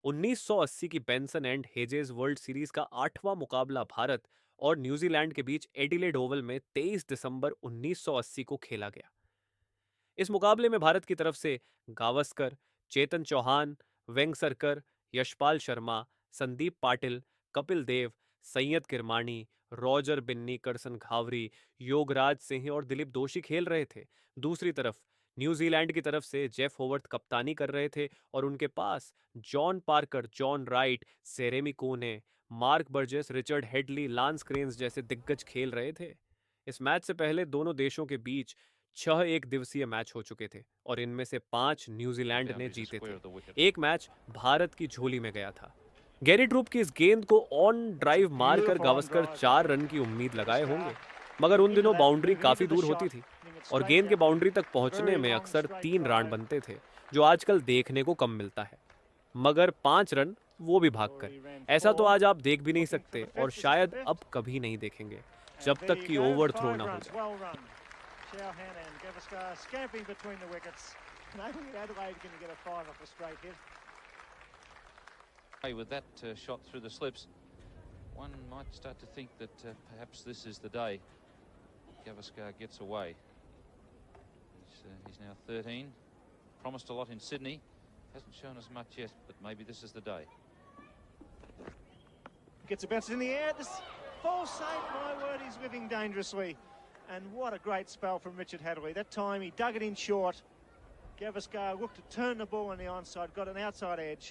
1980 की Benson and hedges world series का 8वां मुकाबला भारत और न्यूजीलैंड के बीच एडिलेड ओवल में 23 दिसंबर 1980 को खेला गया। इस मुकाबले में भारत की तरफ से गावस्कर, चेतन चौहान, वेंगसरकर, यशपाल शर्मा, संदीप पाटिल, कपिल देव, सैयद किरमानी, रॉजर बिन्नी, करसन घावरी, योगराज सिंह और दिलीप दोषी खेल रहे थे। दूसरी तरफ न्यूजीलैंड की तरफ से जेफ होवर्थ कप्तानी कर रहे थे और उनके पास John Parker, John Wright, Jeremy Coney, Mark Burgess, Richard Hadlee, Lance Cairns जैसे दिग्गज खेल रहे थे। इस मैच से पहले दोनों देशों के बीच 6 एक दिवसीय मैच हो चुके थे और इनमें से 5 न्यूजीलैंड ने जीते थे। एक मैच भारत की झोली में गया था। गैरी ट्रूप की इस गेंद को ऑन ड्राइव मारकर गावस्कर 4 रन की उम्मीद लगाए होंगे, मगर उन दिनों बाउंड्री काफी दूर होती थी और गेंद के बाउंड्री तक पहुंचने में अक्सर 3 रन बनते थे, जो आजकल देखने को कम मिलता है। मगर 5 रन, वो भी भागकर। ऐसा तो आज आप देख भी नहीं सकते और शायद अब कभी नहीं देखेंगे, जब तक कि ओवर थ्रो ना हो जाए। Chauhan and Gavaskar scampering between the wickets. Maybe Adelaide going to get a 5 off a straight hit. With that shot through the slips, one might start to think that perhaps this is the day Gavaskar gets away. He's now 13, promised a lot in Sydney, hasn't shown us much yet, but maybe this is the day. Gets a bounce in the air, this full save, my word, he's living dangerously. And what a great spell from Richard Hadley. That time he dug it in short. Gavaskar looked to turn the ball on the onside, got an outside edge.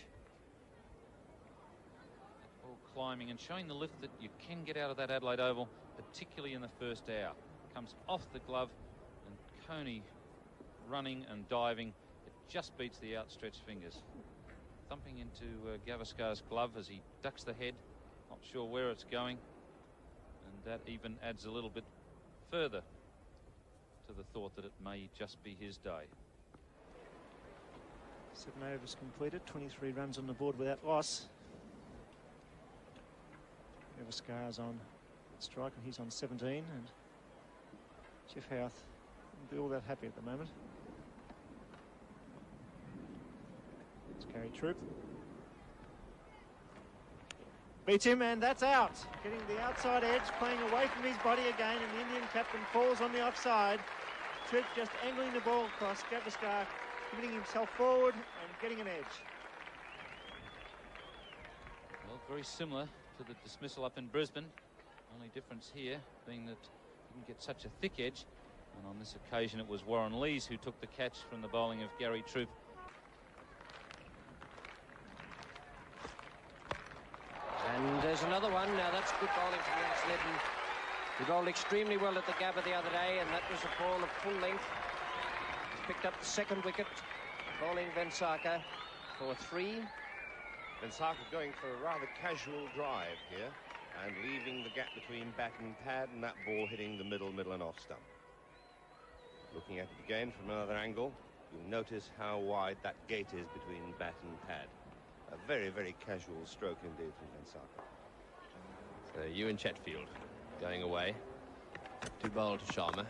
Ball climbing and showing the lift that you can get out of that Adelaide Oval, particularly in the first hour. Comes off the glove and Coney running and diving. It just beats the outstretched fingers. Thumping into Gavaskar's glove as he ducks the head. Not sure where it's going. And that even adds a little bit further to the thought that it may just be his day. 7 overs completed, 23 runs on the board without loss. Gavaskar's on strike and he's on 17, and Jeff Howarth wouldn't be all that happy at the moment. It's Gary Troop. Beats him, and that's out. Getting the outside edge, playing away from his body again, and the Indian captain falls on the offside. Troop just angling the ball across. Gavaskar putting himself forward and getting an edge. Well, very similar to the dismissal up in Brisbane. Only difference here being that he didn't get such a thick edge. And on this occasion, it was Warren Lees who took the catch from the bowling of Gary Troop. And there's another one. Now that's good bowling from Zeland. He bowled extremely well at the Gabba the other day, and that was a ball of full length. He's picked up the second wicket, bowling Vensaka for 3. Vensaka going for a rather casual drive here and leaving the gap between bat and pad, and that ball hitting the middle and off stump. Looking at it again from another angle, you'll notice how wide that gate is between bat and pad. A very, very casual stroke indeed from Vensaka. So Ewan Chatfield going away to bowl to Sharma.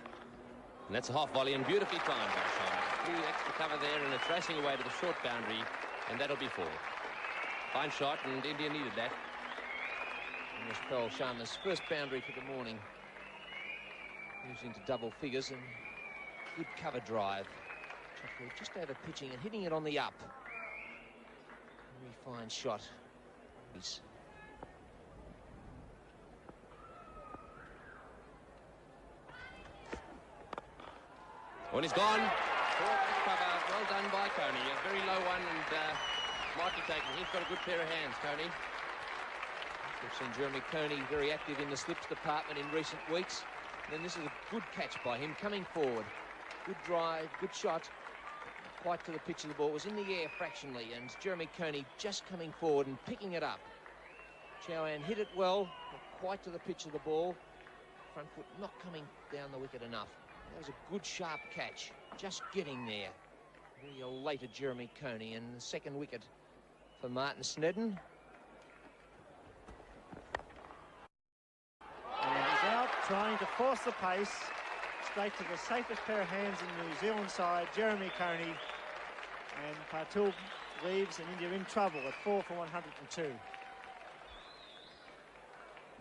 And that's a half volley and beautifully timed by Sharma. Through extra cover there, and it's racing away to the short boundary, and that'll be 4. Fine shot, and India needed that. And Yashpal Sharma's first boundary for the morning. Moves into double figures, and good cover drive. Chatfield just over pitching and hitting it on the up. Very fine shot. One is gone. Cover. Well done by Coney. A very low one, and might be taken. He's got a good pair of hands, Coney. We've seen Jeremy Coney very active in the slips department in recent weeks. And then this is a good catch by him coming forward. Good drive, good shot. Quite to the pitch of the ball. It was in the air fractionally, and Jeremy Coney just coming forward and picking it up. Chauhan hit it well, not quite to the pitch of the ball. Front foot not coming down the wicket enough. That was a good sharp catch, just getting there. Very elated Jeremy Coney, and the second wicket for Martin Snedden. And he's out trying to force the pace straight to the safest pair of hands in the New Zealand side, Jeremy Coney. And Patul leaves and India in trouble at 4 for 102.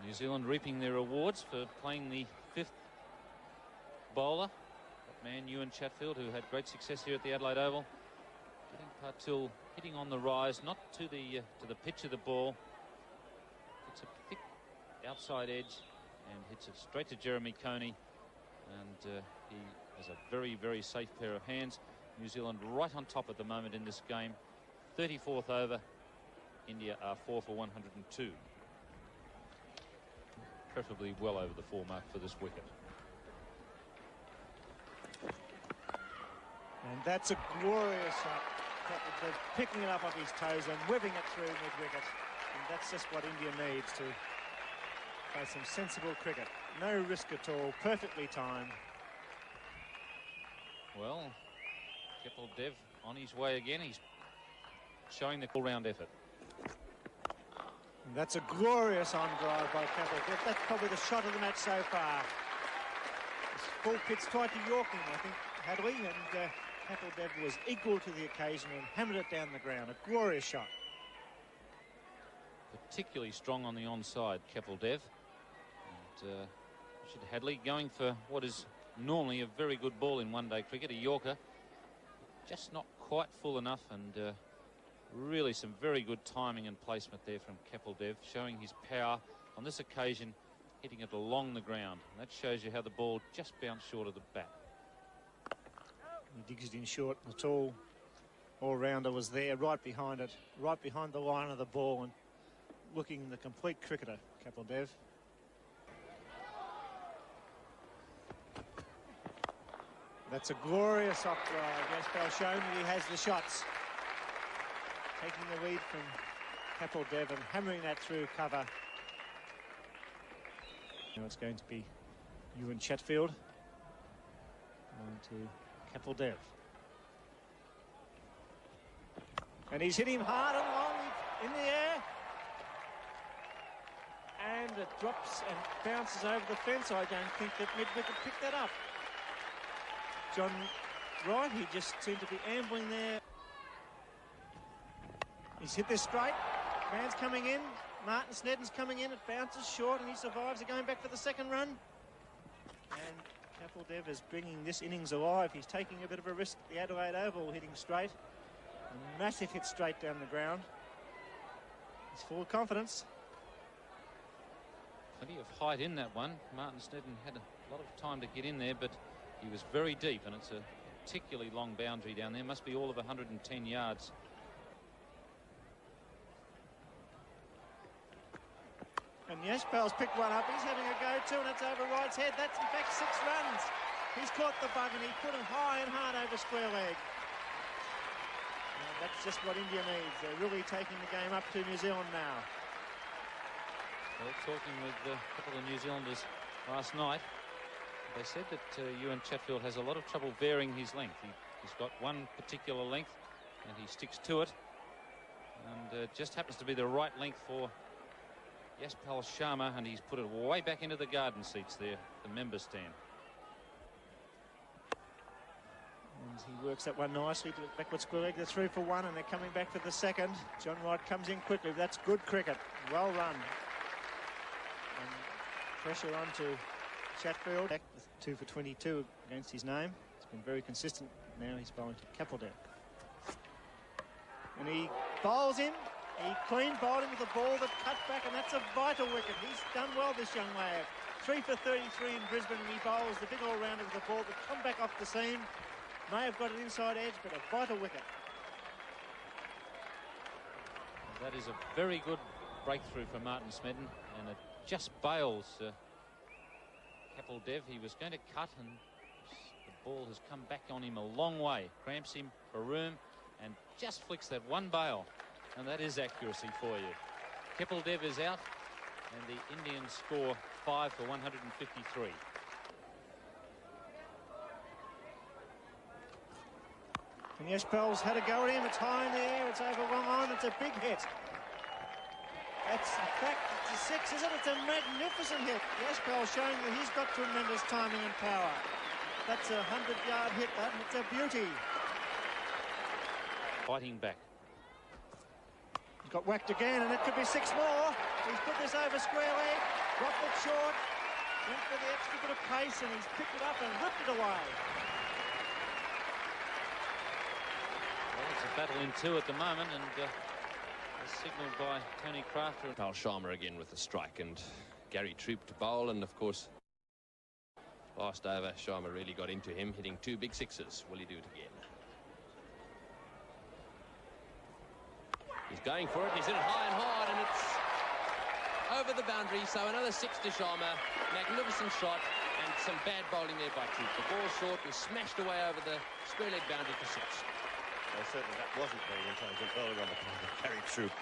New Zealand reaping their rewards for playing the fifth bowler, that man Ewan Chatfield, who had great success here at the Adelaide Oval. Getting Patil hitting on the rise, not to the pitch of the ball. It's a thick outside edge and hits it straight to Jeremy Coney, and he has a very, very safe pair of hands. New Zealand right on top at the moment in this game. 34th over. India are 4 for 102. Preferably well over the 4 mark for this wicket. And that's a glorious shot. They're picking it up off his toes and whipping it through mid-wicket. And that's just what India needs to play some sensible cricket. No risk at all, perfectly timed. Well, Kapil Dev on his way again. He's showing the all-round effort. And that's a glorious on drive by Kapil Dev. That's probably the shot of the match so far. This full pitch tried to York him, I think, Hadley, and Kapil Dev was equal to the occasion and hammered it down the ground. A glorious shot. Particularly strong on the onside, Kapil Dev. And Richard Hadley going for what is normally a very good ball in one-day cricket, a Yorker. Just not quite full enough, and really some very good timing and placement there from Kapil Dev, showing his power on this occasion, hitting it along the ground. And that shows you how the ball just bounced short of the bat. He digs it in short. The tall all-rounder was there, right behind it, right behind the line of the ball, and looking the complete cricketer, Kapil Dev. That's a glorious off drive. Yashpal Sharma, he has the shots. Taking the lead from Kapil Dev and hammering that through cover. Now it's going to be Ewan Chatfield on to Kapil Dev. And he's hit him hard and long in the air. And it drops and bounces over the fence. I don't think that mid-wicket picked that up. John Wright, he just seemed to be ambling there. He's hit this straight. Man's coming in. Martin Snedden's coming in. It bounces short and he survives. They're going back for the second run. And Kapil Dev is bringing this innings alive. He's taking a bit of a risk at the Adelaide Oval, hitting straight. A massive hit straight down the ground. He's full of confidence. Plenty of height in that one. Martin Snedden had a lot of time to get in there, but he was very deep, and it's a particularly long boundary down there. Must be all of 110 yards. And Yashpal's picked one up. He's having a go too, and it's over Wright's head. That's in fact 6 runs. He's caught the bug and he put it high and hard over square leg. And that's just what India needs. They're really taking the game up to New Zealand now. Well, talking with a couple of New Zealanders last night, they said that Ewan Chatfield has a lot of trouble varying his length. He's got one particular length and he sticks to it, and just happens to be the right length for Yashpal Sharma, and he's put it way back into the garden seats there, the member stand. And he works that one nicely to the backward square leg. They're 3 for 1 and they're coming back for the second. John Wright comes in quickly. That's good cricket. Well run. And pressure onto Chatfield. Back with 2 for 22 against his name. It's been very consistent. Now he's bowling to Kapil Dev. And he bowls him. He clean bowled him with a ball that cut back, and that's a vital wicket. He's done well, this young lad. 3 for 33 in Brisbane, and he bowls the big all-rounder with a ball that come back off the seam. May have got an inside edge, but a vital wicket. That is a very good breakthrough for Martin Snedden, and it just bails Kapil Dev. He was going to cut, and the ball has come back on him a long way. Cramps him for room, and just flicks that one bail. And that is accuracy for you. Kapil Dev is out, and the Indians score 5 for 153. And Yashpal's had a go at him. It's high in the air. It's over long on. It's a big hit. That's, in fact, it's a 6, isn't it? It's a magnificent hit. Yashpal showing that he's got tremendous timing and power. That's a 100-yard hit, that, and it's a beauty. Fighting back. Got whacked again, and it could be 6 more. He's put this over square leg, dropped it short, went for the extra bit of pace, and he's picked it up and ripped it away. Well, it's a battle in two at the moment, and signalled by Tony Crafter. Yashpal Sharma again with the strike, and Gary Troop to bowl, and of course last over Sharma really got into him, hitting 2 big sixes. Will he do it again? He's going for it. He's hit it high and hard, and it's over the boundary. So another 6 to Sharma. Magnificent shot, and some bad bowling there by Troop. The ball short was smashed away over the square leg boundary for 6. Well, certainly that wasn't very intelligent bowling on the part of Gary Troop.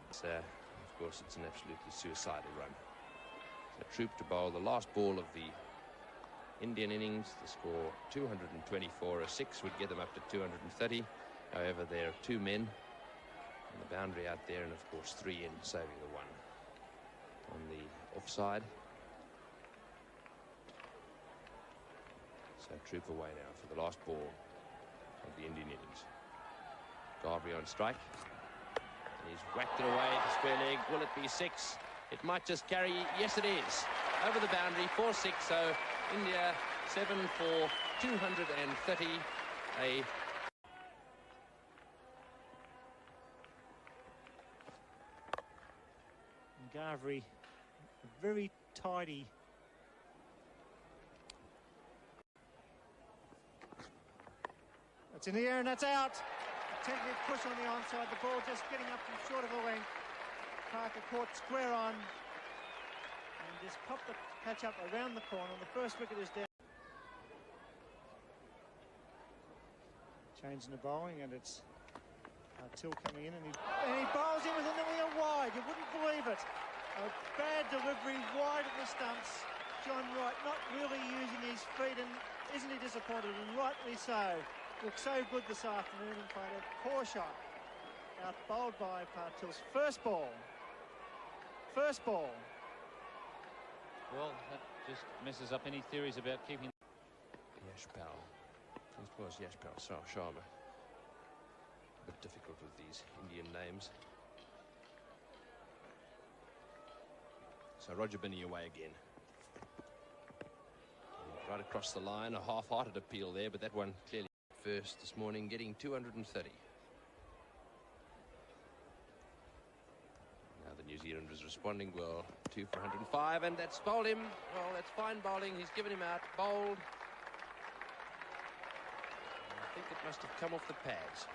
So, of course, it's an absolutely suicidal run. So Troop to bowl the last ball of the Indian innings. The score 224. A 6 would get them up to 230. However, there are 2 men on the boundary out there, and of course 3 in, saving the 1 on the offside. So Troop away now for the last ball of the Indian innings. Garvey on strike. And he's whacked it away to square leg. Will it be 6? It might just carry. Yes, it is. Over the boundary, 4-6. So India 7 for 230. A Garvey, very tidy. That's in the air, and that's out. Attempted push on the onside. The ball just getting up from short of the length. Parker caught square on and just popped the catch up around the corner. The first wicket is down. Changing the bowling, and it's Till coming in, and he bowls in with a million wide. You wouldn't believe it. A bad delivery wide of the stumps. John Wright not really using his feet, and isn't he disappointed? And rightly so. Looked so good this afternoon and played a poor shot. Out bowled by Partil's first ball. First ball. Well, that just messes up any theories about keeping. Yashpal. This was Yashpal Sharma. A bit difficult with these Indian names. So Roger Binney away again. And right across the line, a half-hearted appeal there, but that one clearly first this morning, getting 230. Now the New Zealanders responding well, 2 for 105, and that's bowled him. Well, that's fine bowling. He's given him out, bowled. I think it must have come off the pads.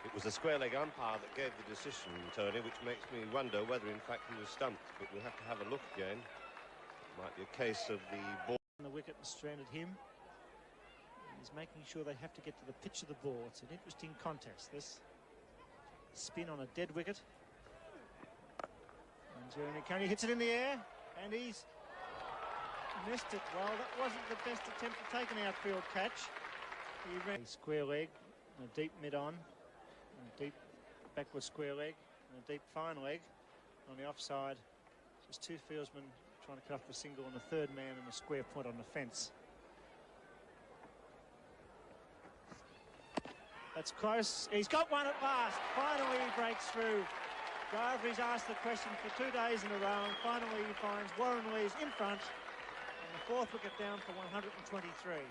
It was the square leg umpire that gave the decision, Tony, which makes me wonder whether in fact he was stumped, but we'll have to have a look again. It might be a case of the ball On the wicket and stranded him. He's making sure they have to get to the pitch of the ball. It's an interesting contest, this. Spin on a dead wicket. And Jeremy Coney hits it in the air, and he's missed it. Well, that wasn't the best attempt to take an outfield catch. He ran a square leg, a deep mid-on, a deep backward square leg, and a deep fine leg on the offside. Just 2 fieldsmen trying to cut off the single, and the 3rd man in the square point on the fence. That's close. He's got one at last. Finally he breaks through. Garvey's asked the question for 2 days in a row, and finally he finds Warren Lees in front, and the 4th wicket down for 123.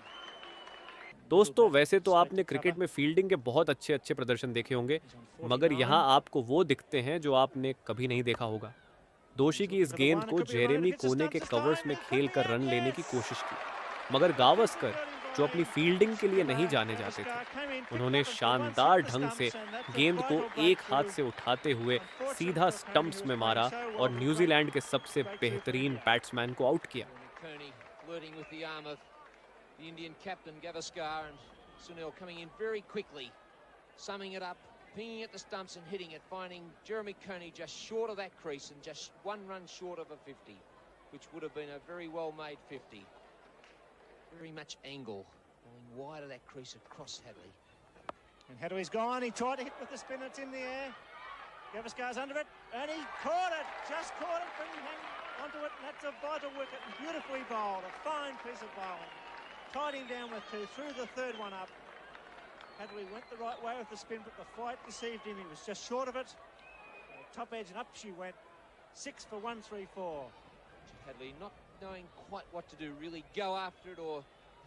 दोस्तों वैसे तो आपने cricket में fielding के बहुत अच्छे प्रदर्शन देखे होंगे, मगर यहाँ आपको वो दिखते हैं जो आपने कभी नहीं देखा होगा। दोषी की इस गेंद को जेरेमी कोने के कवर्स में खेलकर रन लेने की कोशिश की, मगर गावस्कर जो अपनी फील्डिंग के लिए नहीं जाने जाते थे, उन्होंने शानदार ढंग से गेंद को एक हाथ से उठाते हुए सीधा स्टंप्स में मारा और न्यूजीलैंड के सबसे बेहतरीन बैट्समैन को आउट किया। The Indian captain Gavaskar, and Sunil coming in very quickly, summing it up, pinging at the stumps and hitting it, finding Jeremy Coney just short of that crease and just 1 run short of a 50, which would have been a very well-made 50. Very much angle, going wide of that crease across Hadley. And Hadley's gone. He tried to hit with the spin. It's in the air. Gavaskar's under it, and he caught it. Just caught it, but he hung onto it, and that's a vital wicket. And beautifully bowled. A fine piece of bowling. Tied him down with 2, threw the 3rd one up. Hadley went the right way with the spin, but the flight deceived him. He was just short of it. Top edge and up she went. 6 for 134. Hadley not knowing quite what to do, really go after it or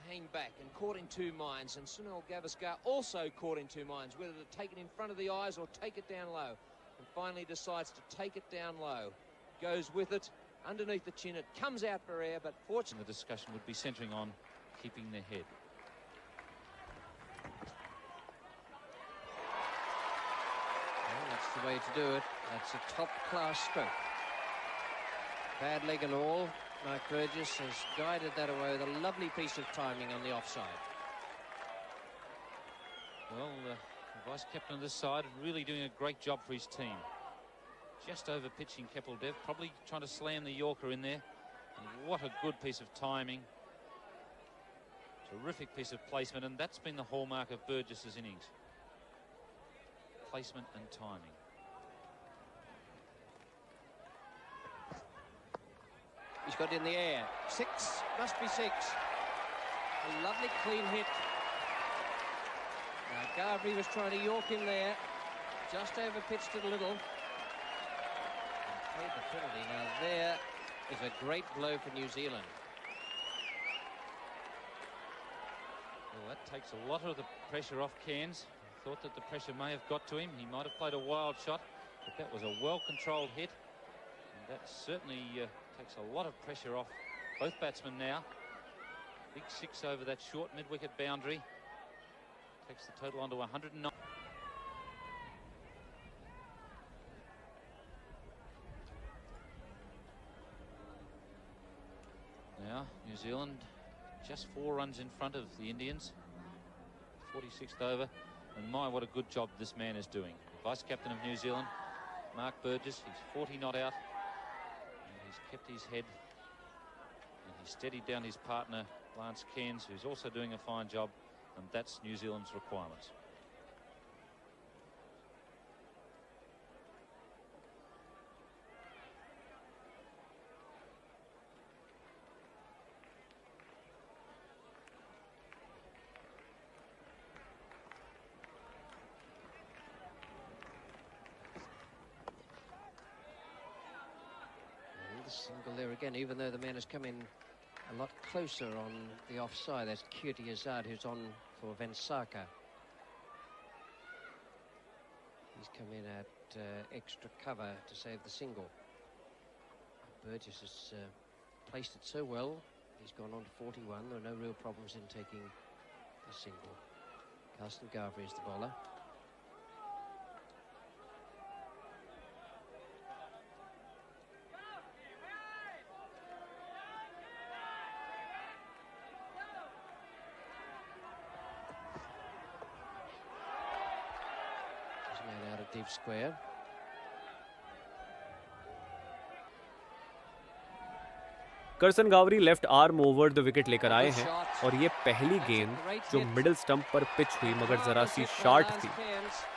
hang back, and caught in two minds. And Sunil Gavaskar also caught in two minds, whether to take it in front of the eyes or take it down low. And finally decides to take it down low. Goes with it underneath the chin. It comes out for air, but fortunately The discussion would be centering on keeping the head. Well, that's the way to do it. That's a top-class stroke. Bad leg and all. Mark Burgess has guided that away with a lovely piece of timing on the offside. Well, the vice-captain of this side really doing a great job for his team. Just over pitching Kepeldev, probably trying to slam the Yorker in there. And what a good piece of timing. Terrific piece of placement, and that's been the hallmark of Burgess's innings. Placement and timing. He's got it in the air. 6, must be 6. A lovely clean hit. Now Gavri was trying to york him there. Just over pitched it a little. And paid the penalty. Now there is a great blow for New Zealand. Well, that takes a lot of the pressure off Cairns. Thought that the pressure may have got to him. He might have played a wild shot, but that was a well-controlled hit. And that certainly takes a lot of pressure off both batsmen now. Big 6 over that short mid-wicket boundary. Takes the total on to 109. Now, New Zealand just 4 runs in front of the Indians. 46th over. And my, what a good job this man is doing. Vice-captain of New Zealand, Mark Burgess. He's 40 not out. And he's kept his head. And he's steadied down his partner, Lance Cairns, who's also doing a fine job. And that's New Zealand's requirements. Single there again, even though the man has come in a lot closer on the offside. That's Kirti Azad, who's on for Vensaka. He's come in at extra cover to save the single. Burgess has placed it so well. He's gone on to 41. There are no real problems in taking the single. Carsten Gavri is the bowler. Deep square. Karsan Ghavri left arm over the wicket लेकर आए हैं और ये पहली गेंद जो middle stump पर pitch हुई मगर जरा सी शॉर्ट थी,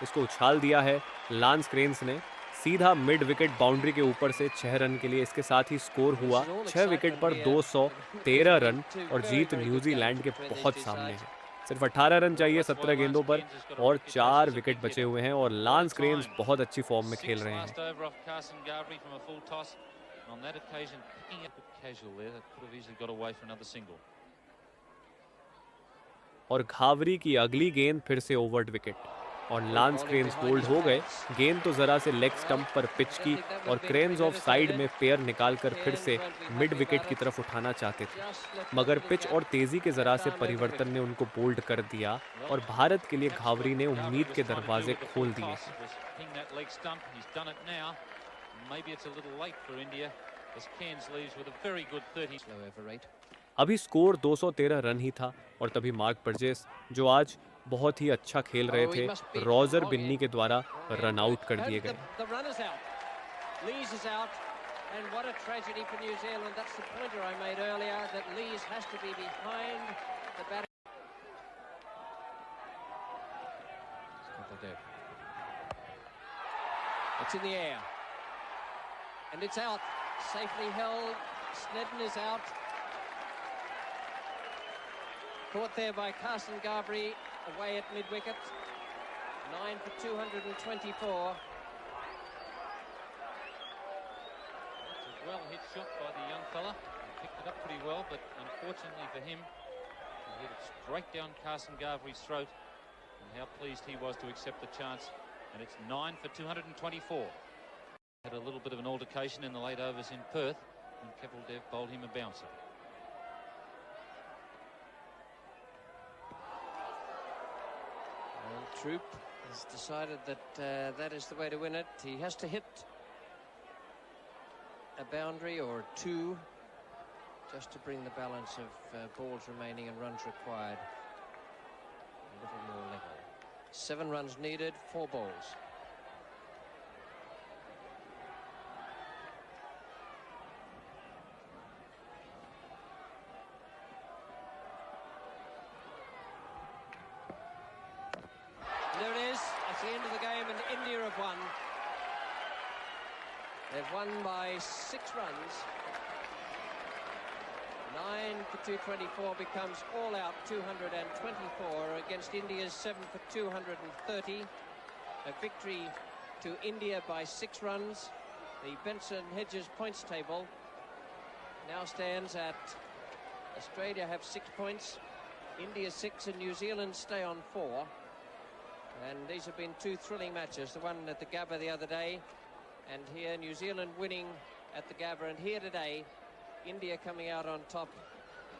इसको उछाल दिया है लांस क्रेन्स ने सीधा मिड विकेट बाउंड्री के ऊपर से 6 रन के लिए। इसके साथ ही स्कोर हुआ 6 विकेट पर 213 रन और जीत न्यूजीलैंड के बहुत सामने है। सिर्फ 18 रन चाहिए 17 गेंदों पर और 4 विकेट बचे हुए हैं और लांस क्रेन्स बहुत अच्छी फॉर्म में खेल रहे हैं। और घावरी की अगली गेंद फिर से ओवर्ड विकेट और लांस क्रेन्स बोल्ड हो गए। गेंद तो जरा से लेग स्टंप पर पिच की और क्रेन्स ऑफ साइड में पेयर निकालकर फिर से मिड विकेट की तरफ उठाना चाहते थे, मगर पिच और तेजी के जरा से परिवर्तन ने उनको बोल्ड कर दिया और भारत के लिए घावरी ने उम्मीद के दरवाजे खोल दिए। अभी स्कोर 213 रन ही था और तभी मार्क बर्जेस, जो आज बहुत ही अच्छा खेल रहे थे, रोजर बिन्नी के द्वारा रन आउट कर दिए गए। It's in the air and it's out, safely held. Snedden is out, caught there by Carsten Gavri. away at mid-wicket. 9 for 224. That's a well-hit shot by the young fella. He picked it up pretty well, but unfortunately for him, he hit it straight down Carson Garvery's throat. And how pleased he was to accept the chance. And it's 9 for 224. Had a little bit of an altercation in the late overs in Perth, and Kapil Dev bowled him a bouncer. And Troop has decided that that is the way to win it. He has to hit a boundary or two just to bring the balance of balls remaining and runs required a little more level. 7 runs needed, 4 balls. There it is. That's the end of the game, and India have won. They've won by 6 runs. 9 for 224 becomes all out 224 against India's 7 for 230. A victory to India by 6 runs. The Bensen and Hedges points table now stands at Australia have 6 points, India 6, and New Zealand stay on 4. And these have been 2 thrilling matches, the one at the Gabba the other day, and here New Zealand winning at the Gabba, and here today India coming out on top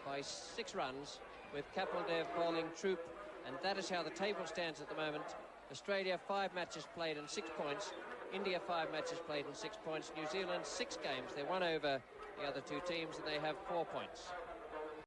by 6 runs with Kapil Dev bowling Troop, and that is how the table stands at the moment. Australia 5 matches played and 6 points. India 5 matches played and 6 points. New Zealand 6 games. They're 1 over the other 2 teams, and they have 4 points.